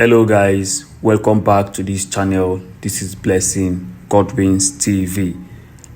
Hello guys, welcome back to this channel. This is BlessingGodwinTV,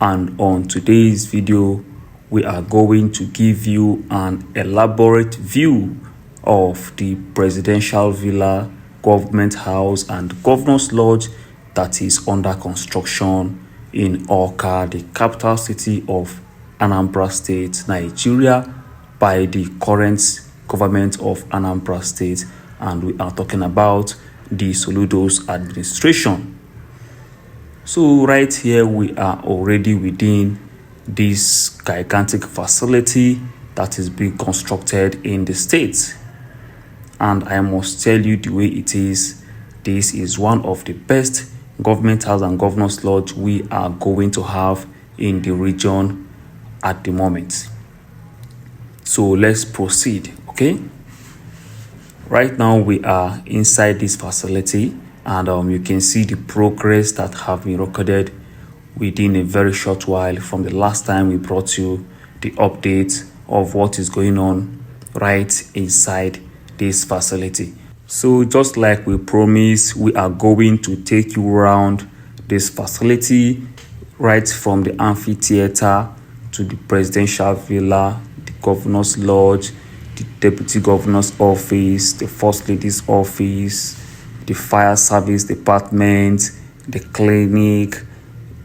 and on today's video we are going to give you an elaborate view of the presidential villa, government house and governor's lodge that is under construction in Awka, the capital city of Anambra State, Nigeria, by the current government of Anambra State, and we are talking about the Soludo's administration. So right here we are already within this gigantic facility that is being constructed in the state, and I must tell you the way it is, this is one of the best government house and governor's lodge we are going to have in the region at the moment. So let's proceed. Okay, right now we are inside this facility, and you can see the progress that have been recorded within a very short while from the last time we brought you the update of what is going on right inside this facility. So just like we promised, we are going to take you around this facility, right from the amphitheater to the presidential villa, the governor's lodge, the deputy governor's office, the first lady's office, the fire service department, the clinic,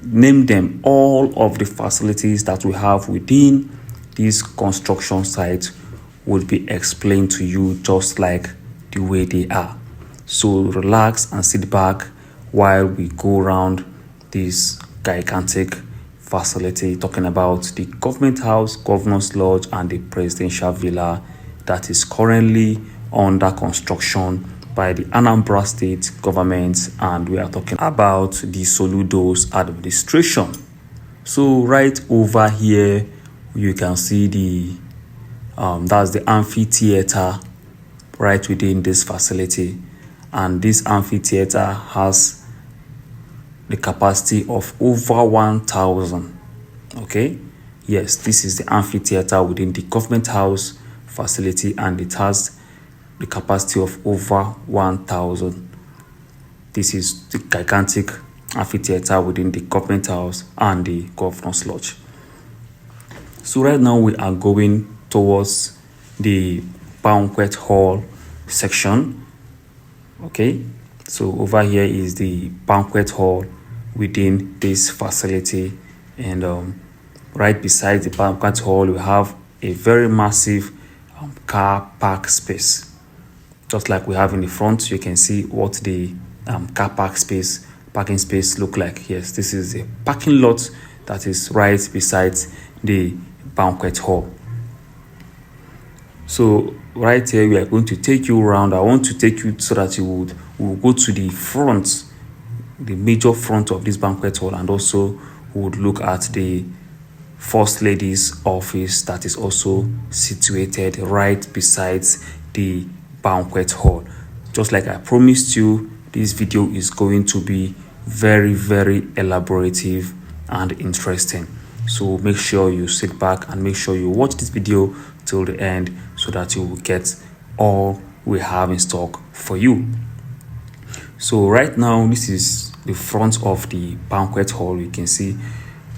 name them. All of the facilities that we have within this construction site will be explained to you just like the way they are. So relax and sit back while we go around this gigantic facility, talking about the government house, governor's lodge and the presidential villa that is currently under construction by the Anambra State government, and we are talking about the Soludo's administration. So right over here you can see the that's the amphitheater right within this facility, and this amphitheater has the capacity of over 1,000. Okay, yes, this is the amphitheater within the government house facility, and it has the capacity of over 1,000. This is the gigantic amphitheater within the government house and the governor's lodge. So right now we are going towards the banquet hall section. Okay, so over here is the banquet hall within this facility, and right beside the banquet hall we have a very massive car park space, just like we have in the front. You can see what the car parking space look like. Yes, this is a parking lot that is right beside the banquet hall. So right here we are going to take you around. I want to take you so that you will go to the front, the major front of this banquet hall, and also would look at the first lady's office that is also situated right beside the banquet hall. Just like I promised you, this video is going to be very elaborative and interesting. So make sure you sit back and make sure you watch this video till the end so that you will get all we have in stock for you. So right now this is the front of the banquet hall. You can see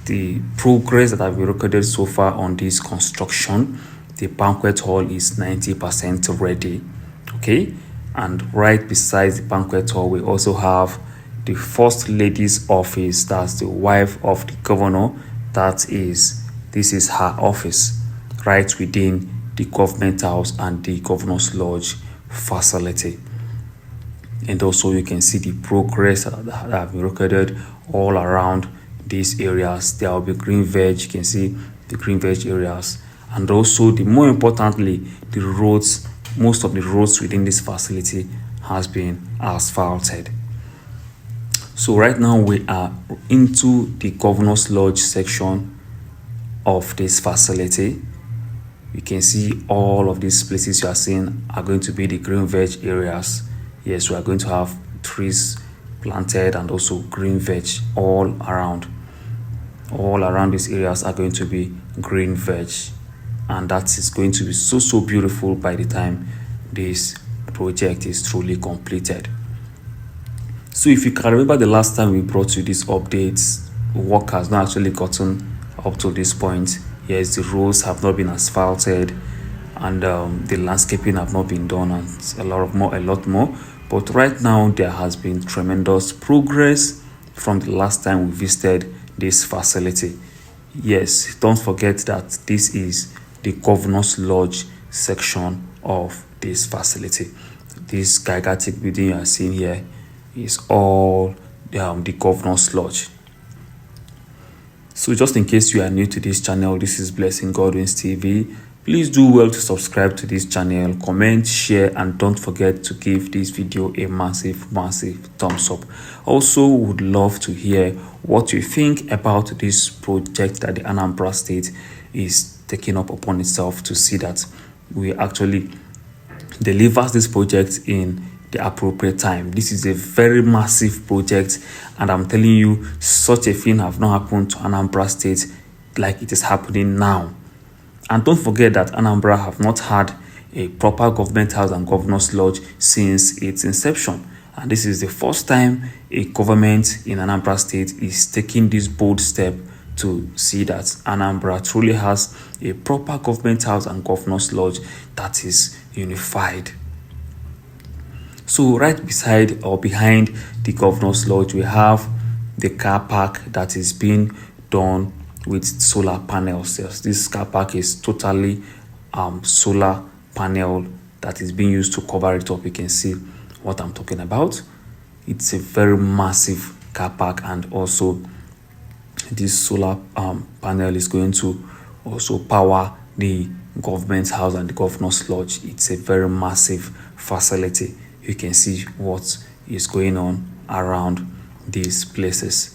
the progress that have been recorded so far on this construction. The banquet hall is 90% ready. Okay, and right beside the banquet hall we also have the first lady's office. That's the wife of the governor. This is her office right within the government house and the governor's lodge facility. And also you can see the progress that have been recorded all around these areas. There will be green veg. You can see the green veg areas, and also more importantly, the roads. Most of the roads within this facility has been asphalted. So right now we are into the governor's lodge section of this facility. You can see all of these places you are seeing are going to be the green veg areas. Yes, we are going to have trees planted and also green veg all around. All around these areas are going to be green veg, and that is going to be so beautiful by the time this project is truly completed. So if you can remember the last time we brought you these updates, work has not actually gotten up to this point. Yes, the roads have not been asphalted, and the landscaping have not been done, and a lot more. But right now there has been tremendous progress from the last time we visited this facility. Yes, don't forget that this is the Governor's Lodge section of this facility. This gigantic building you are seeing here is all the Governor's Lodge. So just in case you are new to this channel, this is BlessingGodwinTV. Please do well to subscribe to this channel, comment, share, and don't forget to give this video a massive thumbs up. Also, would love to hear what you think about this project that the Anambra State is taking up upon itself to see that we actually delivers this project in the appropriate time. This is a very massive project, and I'm telling you, such a thing have not happened to Anambra State like it is happening now. And don't forget that Anambra have not had a proper government house and governor's lodge since its inception. And this is the first time a government in Anambra State is taking this bold step to see that Anambra truly has a proper government house and governor's lodge that is unified. So right beside or behind the governor's lodge, we have the car park that is being done with solar panels. Yes, this car park is totally solar panel that is being used to cover it up. You can see what I'm talking about. It's a very massive car park, and also this solar panel is going to also power the government house and the governor's lodge. It's a very massive facility. You can see what is going on around these places.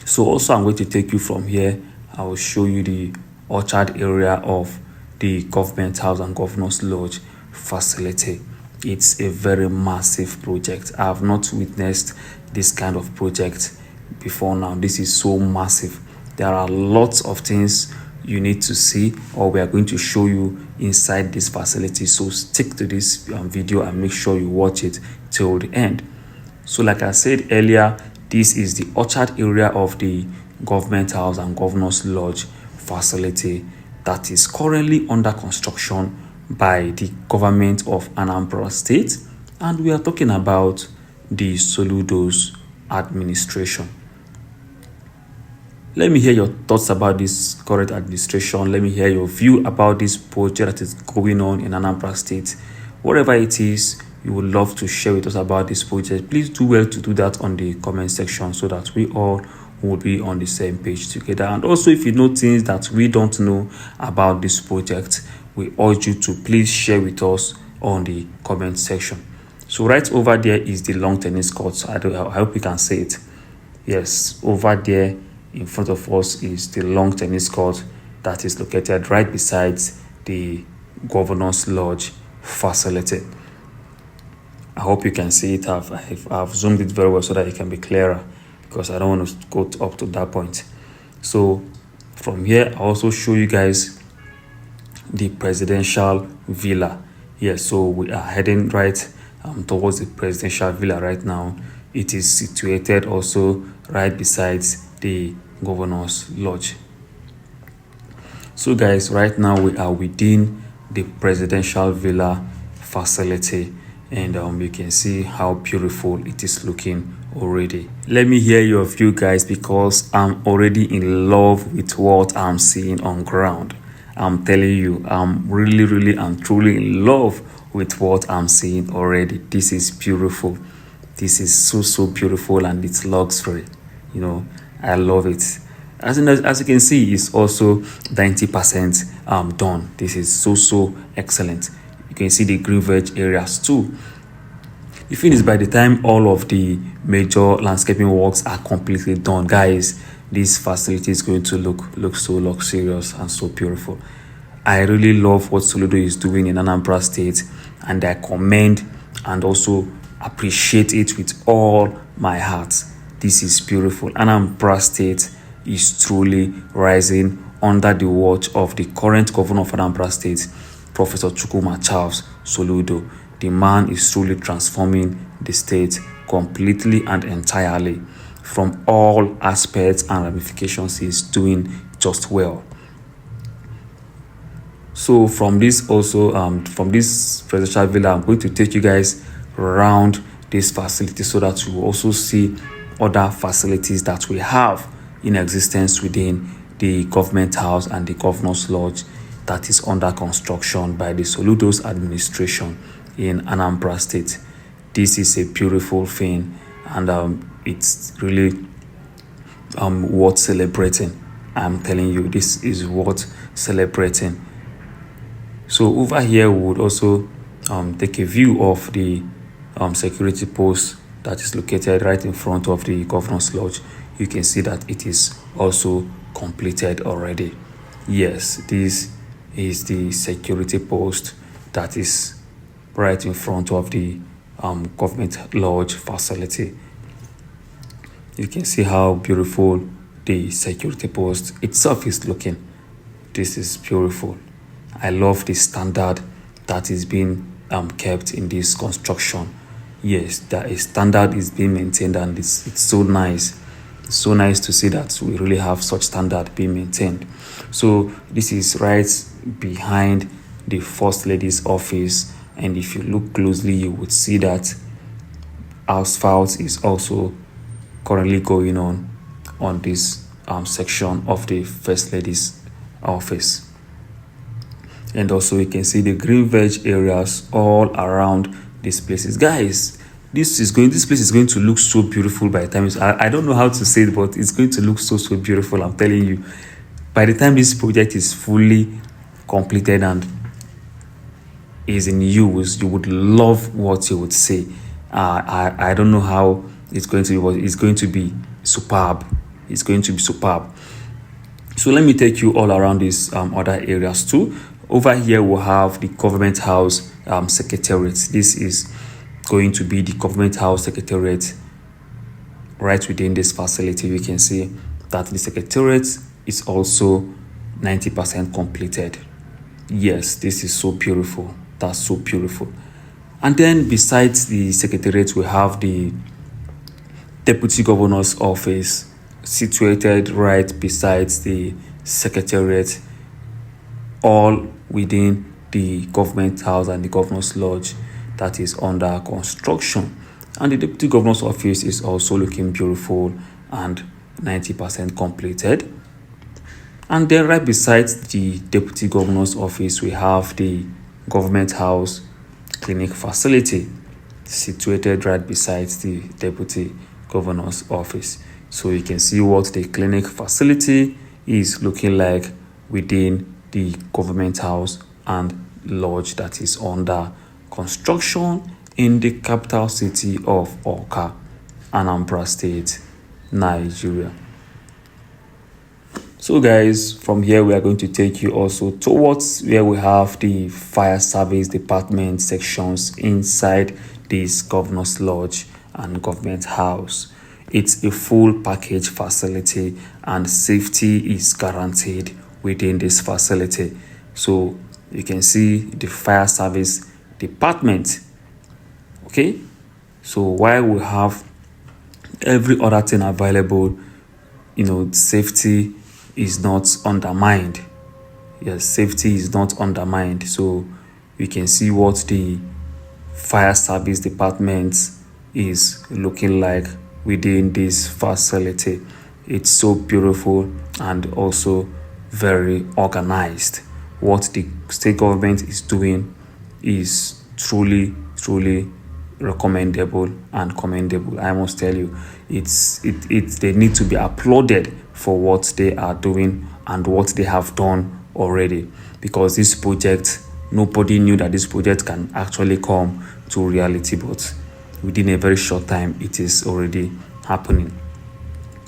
So also I'm going to take you from here. I will show you the orchard area of the government house and governor's lodge facility. It's a very massive project. I have not witnessed this kind of project before now. This is so massive. There are lots of things you need to see, or we are going to show you inside this facility. So stick to this video and make sure you watch it till the end. So like I said earlier, this is the orchard area of the government house and governor's lodge facility that is currently under construction by the government of Anambra State, and we are talking about the Soludo's administration. Let me hear your thoughts about this current administration. Let me hear your view about this project that is going on in Anambra State. Whatever it is you would love to share with us about this project, please do well to do that on the comment section so that we all will be on the same page together. And also, if you know things that we don't know about this project, we urge you to please share with us on the comment section. So right over there is the long tennis court. I hope you can see it. Yes, over there in front of us is the long tennis court that is located right beside the governor's lodge facility. I hope you can see it. I've zoomed it very well so that it can be clearer, because I don't want to go up to that point. So from here, I also show you guys the presidential villa. Yes, so we are heading right towards the presidential villa right now. It is situated also right beside the governor's lodge. So guys, right now we are within the presidential villa facility, and you can see how beautiful it is looking already. Let me hear your view, guys, because I'm already in love with what I'm seeing on ground. I'm telling you, I'm really and truly in love with what I'm seeing already. This is beautiful. This is so beautiful, and it's luxury. You know, I love it. As you can see, it's also 90% done. This is so excellent. You can see the green veg areas too. The thing is, by the time all of the major landscaping works are completely done, guys, this facility is going to look so luxurious and so beautiful. I really love what Soludo is doing in Anambra State, and I commend and also appreciate it with all my heart. This is beautiful. Anambra State is truly rising under the watch of the current governor of Anambra State, Professor Chukwuma Charles Soludo. The man is truly transforming the state completely and entirely. From all aspects and ramifications, he's doing just well. So from this presidential villa, I'm going to take you guys around this facility so that you will also see other facilities that we have in existence within the government house and the governor's lodge that is under construction by the Soludo's administration in Anambra State. This is a beautiful thing, and it's really worth celebrating. I'm telling you, this is worth celebrating. So over here, we would also take a view of the security post that is located right in front of the governor's lodge. You can see that it is also completed already. Yes, this is the security post that is right in front of the government lodge facility. You can see how beautiful the security post itself is looking. This is beautiful. I love the standard that is being kept in this construction. Yes, that a standard is being maintained, and it's so nice. It's so nice to see that we really have such standard being maintained. So this is right behind the First Lady's office, and if you look closely, you would see that asphalt is also currently going on this section of the First Lady's office. And also you can see the green veg areas all around these places. Guys, this place is going to look so beautiful by the time I don't know how to say it, but it's going to look so beautiful. I'm telling you, by the time this project is fully completed and is in use, you would love what you would say. I don't know how it's going to be, but it's going to be superb. It's going to be superb. So let me take you all around these other areas too. Over here, we'll have the Government House Secretariat. This is going to be the Government House Secretariat right within this facility. You can see that the Secretariat is also 90% completed. Yes, this is so beautiful. That's so beautiful. And then besides the Secretariat, we have the Deputy Governor's Office situated right beside the Secretariat, all within the government house and the governor's lodge that is under construction. And the Deputy Governor's Office is also looking beautiful and 90% completed. And then right beside the Deputy Governor's Office, we have the Government House Clinic Facility situated right beside the Deputy Governor's Office. So you can see what the clinic facility is looking like within the government house and lodge that is under construction in the capital city of Awka, Anambra State, Nigeria. So guys, from here we are going to take you also towards where we have the fire service department sections inside this governor's lodge and government house. It's a full package facility and safety is guaranteed within this facility. So you can see the fire service department. Okay, so while we have every other thing available, safety is not undermined. Yes, safety is not undermined. So you can see what the fire service department is looking like within this facility. It's so beautiful and also very organized. What the state government is doing is truly recommendable and commendable. I must tell you, they need to be applauded for what they are doing and what they have done already, because this project, nobody knew that this project can actually come to reality, but within a very short time it is already happening.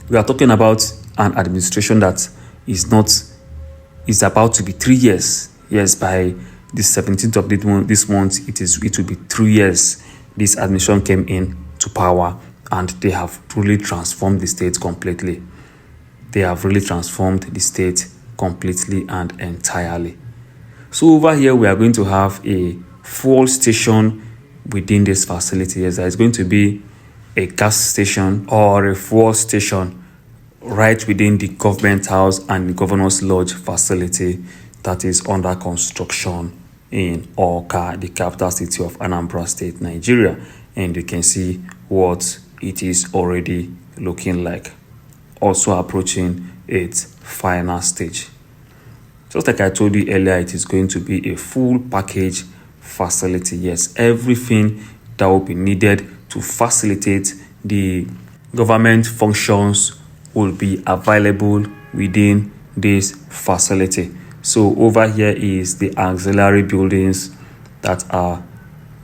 We are talking about an administration that is about to be 3 years. Yes, by the 17th of this month, it will be 3 years this administration came in to power, and they have truly transformed the state completely. They have really transformed the state completely and entirely. So over here we are going to have a fuel station within this facility. Yes, there is going to be a gas station or a fuel station right within the government house and the governor's lodge facility that is under construction in Awka, the capital city of Anambra State, Nigeria. And you can see what it is already looking like, also approaching its final stage. Just like I told you earlier, it is going to be a full package facility. Yes, everything that will be needed to facilitate the government functions will be available within this facility. So over here is the auxiliary buildings that are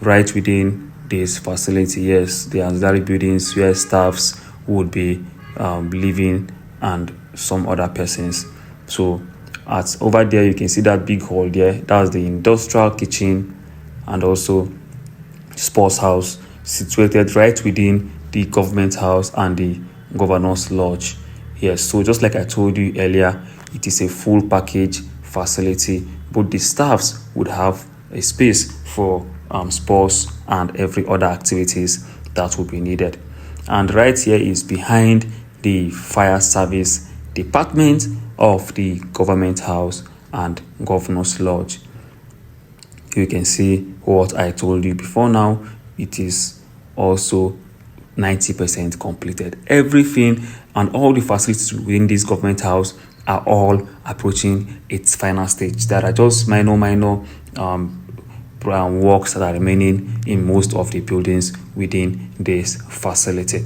right within this facility. Yes, the auxiliary buildings where staffs would be living and some other persons. So over there you can see that big hall there. That's the industrial kitchen and also sports house situated right within the government house and the governor's lodge. Yes, so just like I told you earlier, it is a full package facility, but the staffs would have a space for sports and every other activities that will be needed. And right here is behind the fire service department of the government house and governor's lodge. You can see what I told you before. Now it is also 90% completed. Everything and all the facilities within this government house are all approaching its final stage. There are just minor works that are remaining in most of the buildings within this facility.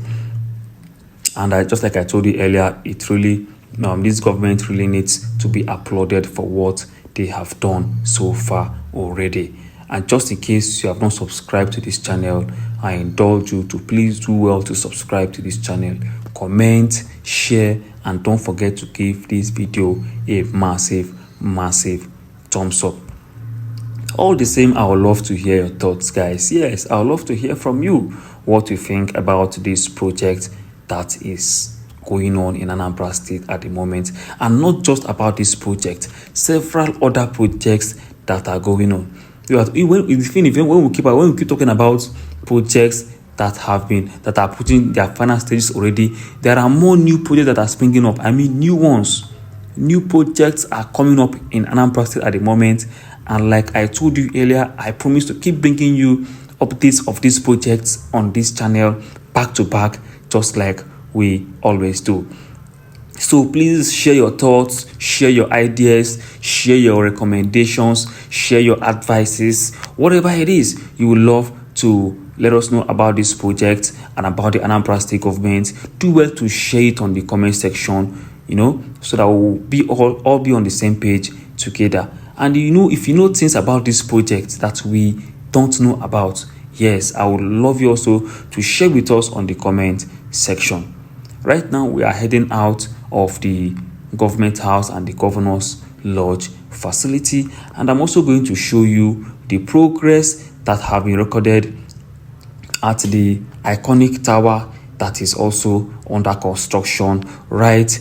And just like I told you earlier, it really this government really needs to be applauded for what they have done so far already. And just in case you have not subscribed to this channel, I indulge you to please do well to subscribe to this channel, comment, share, and don't forget to give this video a massive thumbs up. All the same, I would love to hear your thoughts, guys. Yes, I would love to hear from you what you think about this project that is going on in Anambra State at the moment. And not just about this project, several other projects that are going on. When we keep talking about projects that are putting their final stages already, there are more new projects that are springing up. I mean, new ones. New projects are coming up in Anambra State at the moment. And like I told you earlier, I promise to keep bringing you updates of these projects on this channel back to back, just like we always do. So please share your thoughts, share your ideas, share your recommendations, share your advices, whatever it is you would love to let us know about this project and about the Anambra State government. Do well to share it on the comment section, so that we'll be all be on the same page together. And if you know things about this project that we don't know about, yes, I would love you also to share with us on the comment section. Right now, we are heading out of the government house and the governor's lodge facility, and I'm also going to show you the progress that have been recorded at the iconic tower that is also under construction right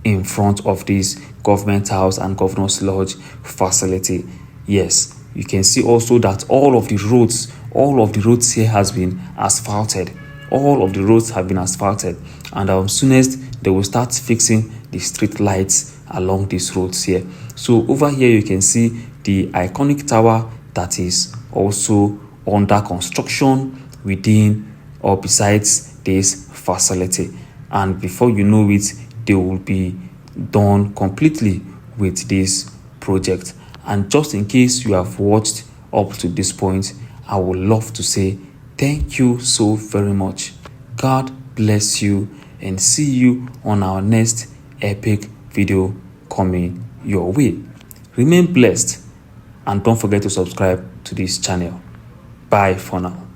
in front of this government house and governor's lodge facility. Yes, you can see also that all of the roads here has been asphalted. All of the roads have been asphalted, and soonest they will start fixing the street lights along these roads here. So over here you can see the iconic tower that is also under construction within or besides this facility, and before you know it, they will be done completely with this project. And just in case you have watched up to this point, I would love to say thank you so very much. God bless you, and see you on our next epic video coming your way. Remain blessed, and don't forget to subscribe to this channel. Bye for now.